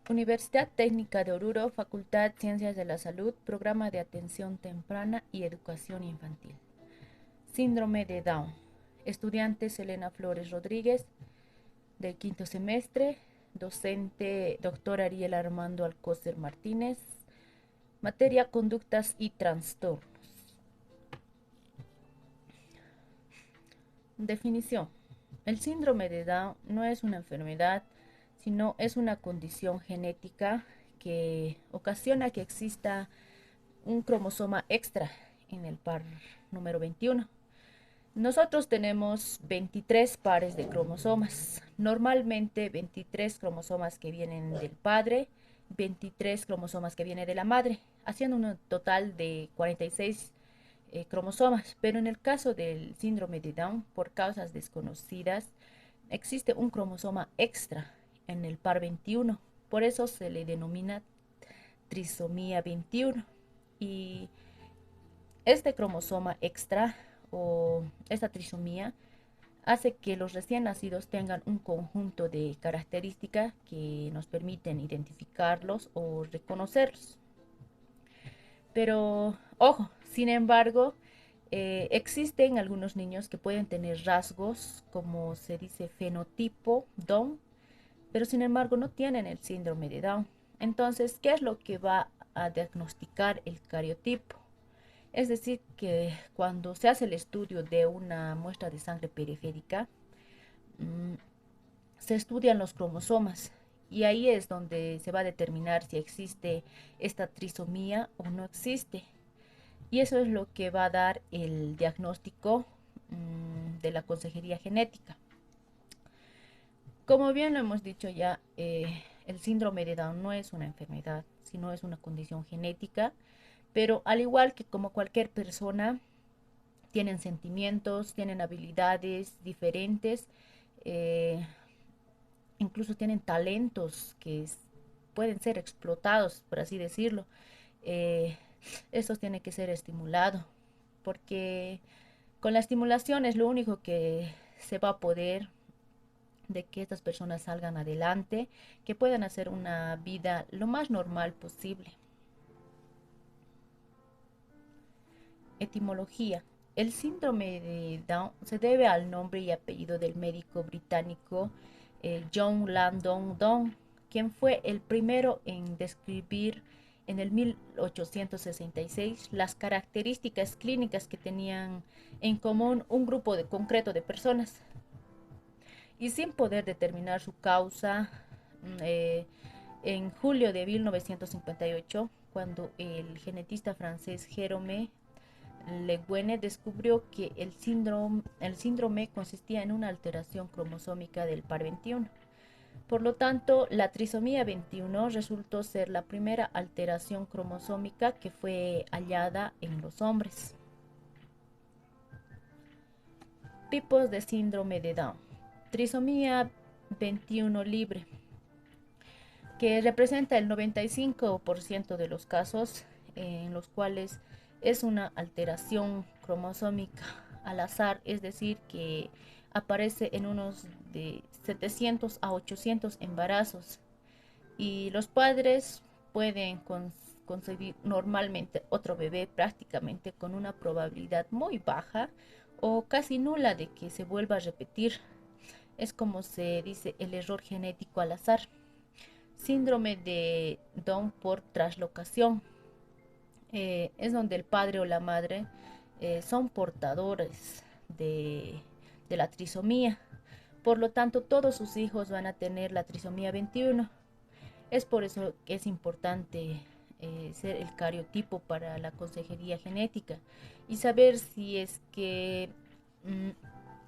Universidad Técnica de Oruro, Facultad Ciencias de la Salud, Programa de Atención Temprana y Educación Infantil. Síndrome de Down. Estudiante Selena Flores Rodríguez, del quinto semestre. Docente doctor Ariel Armando Alcócer Martínez. Materia Conductas y Trastornos. Definición. El síndrome de Down no es una enfermedad, sino es una condición genética que ocasiona que exista un cromosoma extra en el par número 21. Nosotros tenemos 23 pares de cromosomas, normalmente 23 cromosomas que vienen del padre, 23 cromosomas que vienen de la madre, haciendo un total de 46 cromosomas. Pero en el caso del síndrome de Down, por causas desconocidas, existe un cromosoma extra en el par 21. Por eso se le denomina trisomía 21. Y este cromosoma extra o esta trisomía hace que los recién nacidos tengan un conjunto de características que nos permiten identificarlos o reconocerlos. Pero, ojo, sin embargo, existen algunos niños que pueden tener rasgos, como se dice, fenotipo Down, pero sin embargo no tienen el síndrome de Down. Entonces, ¿qué es lo que va a diagnosticar el cariotipo? Es decir, que cuando se hace el estudio de una muestra de sangre periférica, mmm, se estudian los cromosomas y ahí es donde se va a determinar si existe esta trisomía o no existe. Y eso es lo que va a dar el diagnóstico de la consejería genética. Como bien lo hemos dicho ya, el síndrome de Down no es una enfermedad, sino es una condición genética, pero al igual que como cualquier persona, tienen sentimientos, tienen habilidades diferentes, eh, incluso tienen talentos que pueden ser explotados, por así decirlo. Eh, Estos tienen que ser estimulados, porque con la estimulación es lo único que se va a poder de que estas personas salgan adelante, que puedan hacer una vida lo más normal posible. Etimología. El síndrome de Down se debe al nombre y apellido del médico británico John Landon Down, quien fue el primero en describir en el 1866 las características clínicas que tenían en común un grupo concreto de personas. Y sin poder determinar su causa, en julio de 1958, cuando el genetista francés Jérôme Le Guene descubrió que el síndrome consistía en una alteración cromosómica del par 21. Por lo tanto, la trisomía 21 resultó ser la primera alteración cromosómica que fue hallada en los hombres. Tipos de síndrome de Down. Trisomía 21 libre, que representa el 95% de los casos en los cuales es una alteración cromosómica al azar, es decir, que aparece en unos de 700 a 800 embarazos y los padres pueden concebir normalmente otro bebé prácticamente con una probabilidad muy baja o casi nula de que se vuelva a repetir. Es como se dice el error genético al azar. Síndrome de Down por traslocación. Es donde el padre o la madre son portadores de la trisomía. Por lo tanto, todos sus hijos van a tener la trisomía 21. Es por eso que es importante ser el cariotipo para la consejería genética y saber si es que mm,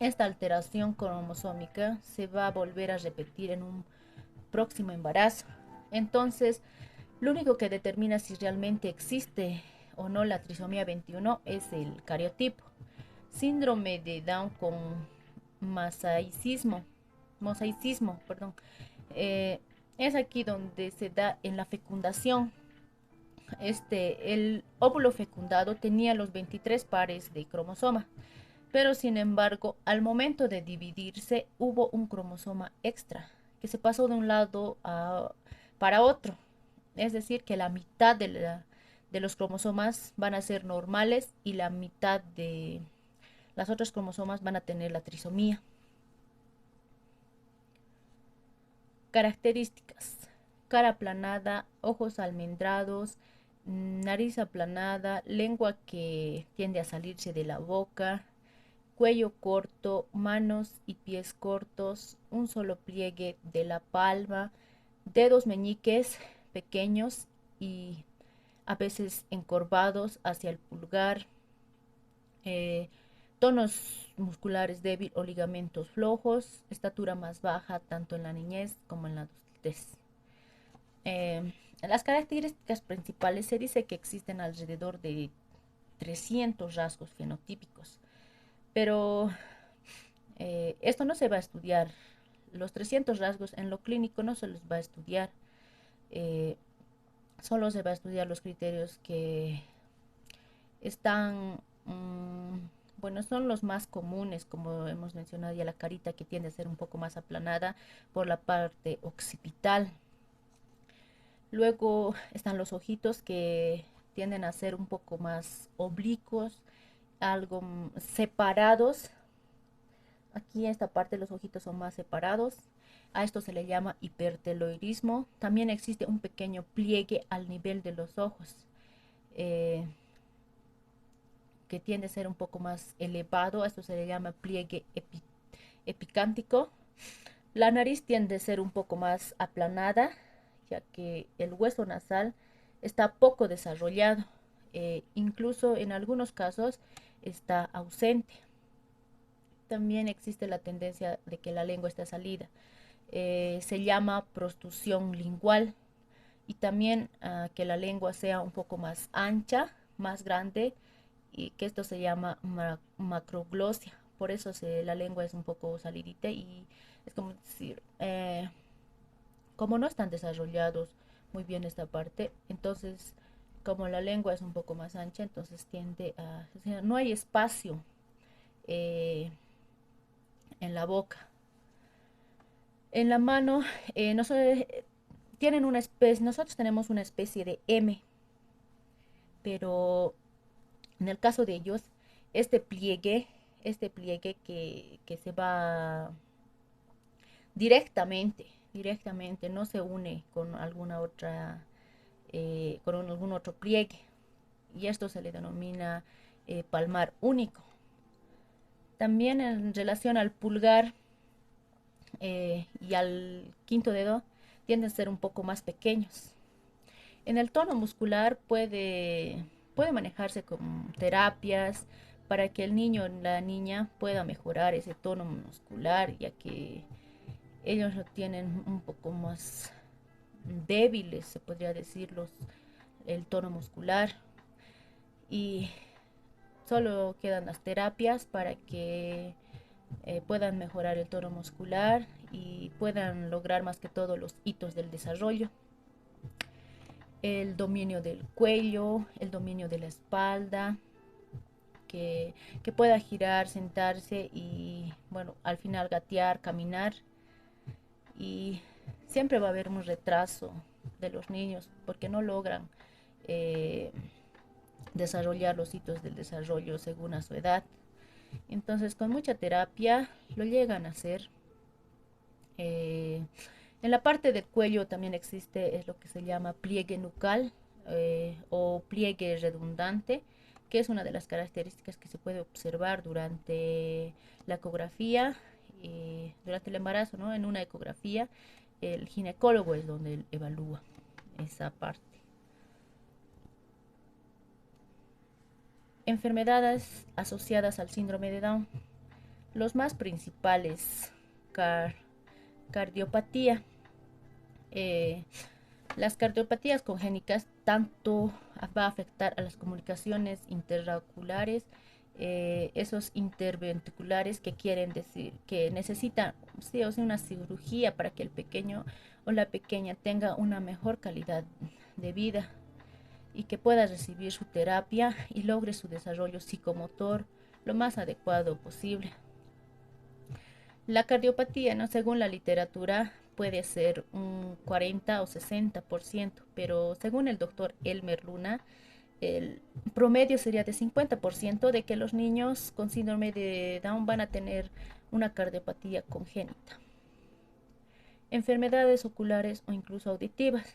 esta alteración cromosómica se va a volver a repetir en un próximo embarazo. Entonces, lo único que determina si realmente existe o no la trisomía 21 es el cariotipo. Síndrome de Down con mosaicismo, perdón. Eh, es aquí donde se da en la fecundación. El óvulo fecundado tenía los 23 pares de cromosoma, pero sin embargo, al momento de dividirse hubo un cromosoma extra que se pasó de un lado para otro. Es decir, que la mitad de los cromosomas van a ser normales y la mitad de las otras cromosomas van a tener la trisomía. Características: cara aplanada, ojos almendrados, nariz aplanada, lengua que tiende a salirse de la boca, cuello corto, manos y pies cortos, un solo pliegue de la palma, dedos meñiques pequeños y a veces encorvados hacia el pulgar, eh, tonos musculares débil o ligamentos flojos, estatura más baja tanto en la niñez como en la adultez. Eh, las características principales: se dice que existen alrededor de 300 rasgos fenotípicos, pero esto no se va a estudiar. Los 300 rasgos en lo clínico no se los va a estudiar. Eh, Solo se va a estudiar los criterios que están, bueno, son los más comunes, como hemos mencionado ya, la carita que tiende a ser un poco más aplanada por la parte occipital. Luego están los ojitos que tienden a ser un poco más oblicuos, algo separados. Aquí en esta parte los ojitos son más separados. A esto se le llama hiperteloidismo. También existe un pequeño pliegue al nivel de los ojos, eh, que tiende a ser un poco más elevado. A esto se le llama pliegue epicántico. La nariz tiende a ser un poco más aplanada, ya que el hueso nasal está poco desarrollado. Incluso en algunos casos está ausente. También existe la tendencia de que la lengua esté salida. Se llama prostrusión lingual. Y también que la lengua sea un poco más ancha, más grande, y que esto se llama macroglosia. Por eso la lengua es un poco salidita y es como decir, como no están desarrollados muy bien esta parte, entonces como la lengua es un poco más ancha, entonces tiende a, o sea, no hay espacio eh, en la boca. En la mano, no sé, tienen una especie, nosotros tenemos una especie de M, pero en el caso de ellos, este pliegue, que se va directamente, no se une con alguna otra, con algún otro pliegue, y esto se le denomina palmar único. También en relación al pulgar y al quinto dedo, tienden a ser un poco más pequeños. En el tono muscular puede manejarse con terapias para que el niño o la niña pueda mejorar ese tono muscular, ya que ellos lo tienen un poco más débiles, se podría decir, el tono muscular. Y solo quedan las terapias para que puedan mejorar el tono muscular y puedan lograr más que todo los hitos del desarrollo: el dominio del cuello, el dominio de la espalda, que pueda girar, sentarse y, bueno, al final gatear, caminar. Y siempre va a haber un retraso de los niños porque no logran eh, desarrollar los hitos del desarrollo según a su edad. Entonces, con mucha terapia lo llegan a hacer. Eh, en la parte del cuello también existe es lo que se llama pliegue nucal o pliegue redundante, que es una de las características que se puede observar durante la ecografía, durante el embarazo, ¿no? En una ecografía, el ginecólogo es donde él evalúa esa parte. Enfermedades asociadas al síndrome de Down. Los más principales: car cardiopatía. Eh, las cardiopatías congénitas tanto va a afectar a las comunicaciones interoculares, esos interventriculares, que quieren decir que necesitan sí o sí una cirugía para que el pequeño o la pequeña tenga una mejor calidad de vida y que pueda recibir su terapia y logre su desarrollo psicomotor lo más adecuado posible. La cardiopatía, ¿no? Según la literatura, puede ser un 40 o 60%, pero según el doctor Elmer Luna, el promedio sería de 50% de que los niños con síndrome de Down van a tener una cardiopatía congénita, enfermedades oculares o incluso auditivas.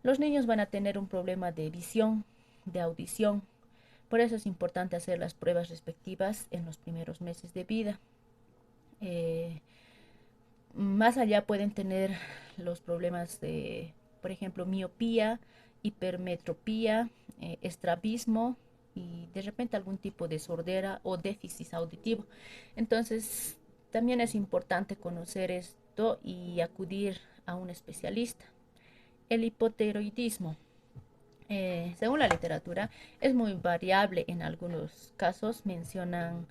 Los niños van a tener un problema de visión, de audición. Por eso es importante hacer las pruebas respectivas en los primeros meses de vida. Eh, Más allá pueden tener los problemas de, por ejemplo, miopía, hipermetropía, estrabismo y de repente algún tipo de sordera o déficit auditivo. Entonces, también es importante conocer esto y acudir a un especialista. El hipotiroidismo, según la literatura, es muy variable. En algunos casos mencionan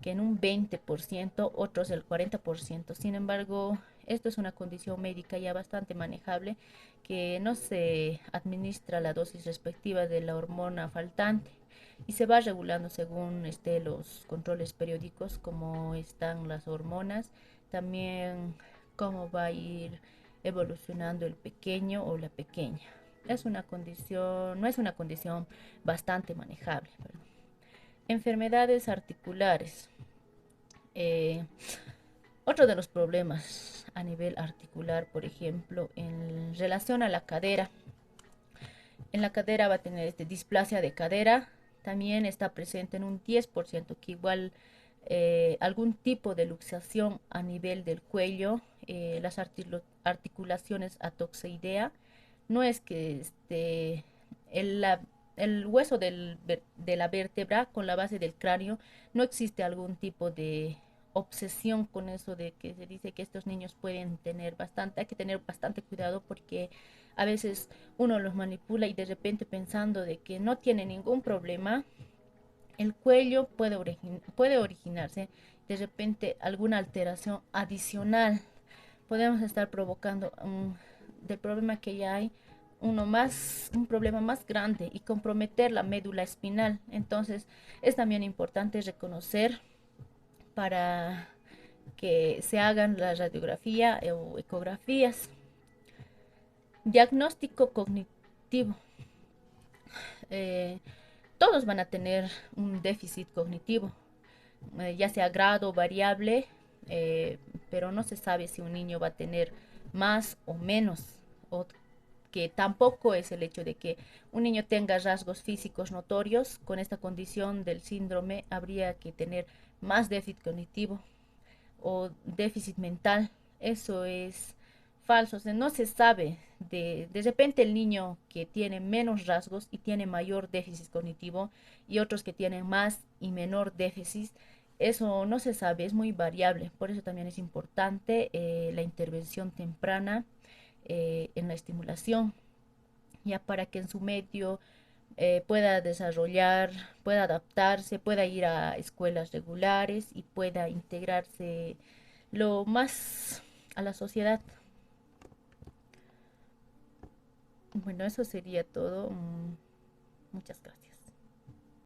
que en un 20%, otros el 40%. Sin embargo, esto es una condición médica ya bastante manejable, que no se administra la dosis respectiva de la hormona faltante y se va regulando según los controles periódicos, cómo están las hormonas, también cómo va a ir evolucionando el pequeño o la pequeña. Es una condición, no es una condición bastante manejable, ¿verdad? Enfermedades articulares. Eh, Otro de los problemas a nivel articular, por ejemplo, en relación a la cadera. En la cadera va a tener displasia de cadera. También está presente en un 10%, que igual algún tipo de luxación a nivel del cuello, las articulaciones atoxeidea. No es que el hueso de la vértebra con la base del cráneo, no existe algún tipo de obsesión con eso de que se dice que estos niños pueden tener bastante, hay que tener bastante cuidado porque a veces uno los manipula y de repente pensando de que no tiene ningún problema, el cuello puede originarse de repente alguna alteración adicional. Podemos estar provocando del problema que ya hay un problema más grande y comprometer la médula espinal. Entonces es también importante reconocer para que se hagan la radiografía o ecografías. Diagnóstico cognitivo. Eh, Todos van a tener un déficit cognitivo, ya sea grado variable, pero no se sabe si un niño va a tener más o menos, o que tampoco es el hecho de que un niño tenga rasgos físicos notorios. Con esta condición del síndrome habría que tener más déficit cognitivo o déficit mental. Eso es falso, o sea, no se sabe. De repente el niño que tiene menos rasgos y tiene mayor déficit cognitivo y otros que tienen más y menor déficit, eso no se sabe, es muy variable. Por eso también es importante la intervención temprana en la estimulación, ya para que en su medio pueda desarrollar, pueda adaptarse, pueda ir a escuelas regulares y pueda integrarse lo más a la sociedad. Bueno, eso sería todo. Muchas gracias.